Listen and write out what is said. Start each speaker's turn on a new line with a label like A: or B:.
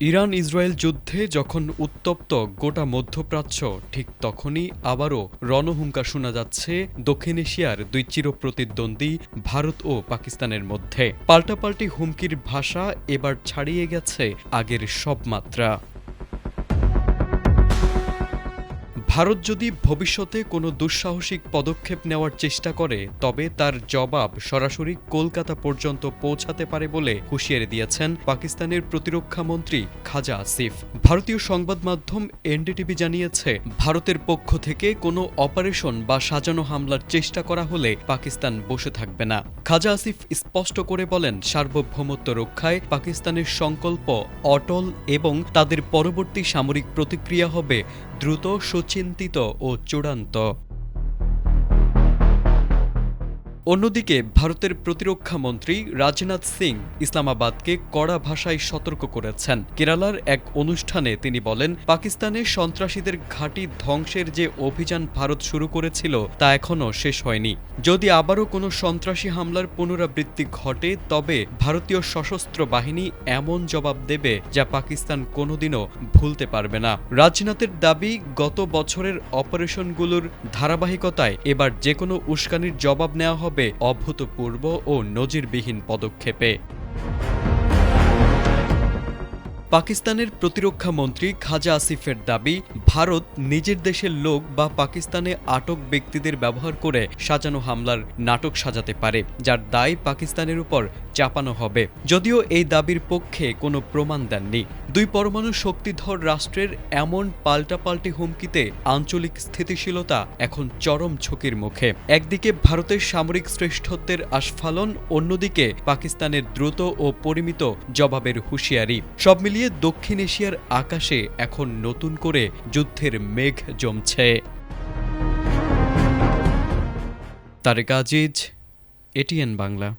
A: Iran Israel যুদ্ধে যখন উত্তপ্ত গোটা মধ্যপ্রাচ্য, ঠিক তখনই আবারও রণহুঙ্কার শোনা যাচ্ছে দক্ষিণ এশিয়ার দুই চিরপ্রতিদ্বন্দ্বী ভারত ও পাকিস্তানের মধ্যে। পাল্টাপাল্টি হুমকির ভাষা এবার ছাড়িয়ে গেছে আগের সব মাত্রা। ভারত যদি ভবিষ্যতে কোনো দুঃসাহসিক পদক্ষেপ নেওয়ার চেষ্টা করে, তবে তার জবাব সরাসরি কলকাতা পর্যন্ত পৌঁছাতে পারে বলে হুঁশিয়ারি দিয়েছেন পাকিস্তানের প্রতিরক্ষা মন্ত্রী খাজা আসিফ। ভারতীয় সংবাদ মাধ্যম এনডিটিভি জানিয়েছে, ভারতের পক্ষ থেকে কোনো অপারেশন বা সাজানো হামলার চেষ্টা করা হলে পাকিস্তান বসে থাকবে না। খাজা আসিফ স্পষ্ট করে বলেন, সার্বভৌমত্ব রক্ষায় পাকিস্তানের সংকল্প অটল এবং তাদের পরবর্তী সামরিক প্রতিক্রিয়া হবে দ্রুত, সুচিন্তিত ও চূড়ান্ত। অন্যদিকে ভারতের প্রতিরক্ষা মন্ত্রী রাজনাথ সিং ইসলামাবাদকে কড়া ভাষায় সতর্ক করেছেন। কেরালার এক অনুষ্ঠানে তিনি বলেন, পাকিস্তানে সন্ত্রাসীদের ঘাঁটি ধ্বংসের যে অভিযান ভারত শুরু করেছিল তা এখনও শেষ হয়নি। যদি আবারও কোনো সন্ত্রাসী হামলার পুনরাবৃত্তি ঘটে, তবে ভারতীয় সশস্ত্র বাহিনী এমন জবাব দেবে যা পাকিস্তান কোনোদিনও ভুলতে পারবে না। রাজনাথের দাবি, গত বছরের অপারেশনগুলোর ধারাবাহিকতায় এবার যেকোনো উস্কানির জবাব নেওয়া হবে অভূতপূর্ব ও নজিরবিহীন পদক্ষেপে। পাকিস্তানের প্রতিরক্ষা মন্ত্রী খাজা আসিফের দাবি, ভারত নিজের দেশের লোক বা পাকিস্তানে আটক ব্যক্তিদের ব্যবহার করে সাজানো হামলার নাটক সাজাতে পারে, যার দায় পাকিস্তানের উপর চাপানো হবে। যদিও এই দাবির পক্ষে কোনো প্রমাণ দেননি। দুই পরমাণু শক্তিধর রাষ্ট্রের এমন পাল্টাপাল্টি হুমকিতে আঞ্চলিক স্থিতিশীলতা এখন চরম ঝুঁকির মুখে। একদিকে ভারতের সামরিক শ্রেষ্ঠত্বের আস্ফালন, অন্যদিকে পাকিস্তানের দ্রুত ও পরিমিত জবাবের হুঁশিয়ারি। সব মিলিয়ে দক্ষিণ এশিয়ার আকাশে এখন নতুন করে যুদ্ধের মেঘ জমছে। তারেক আজিজ, এটিএন বাংলা।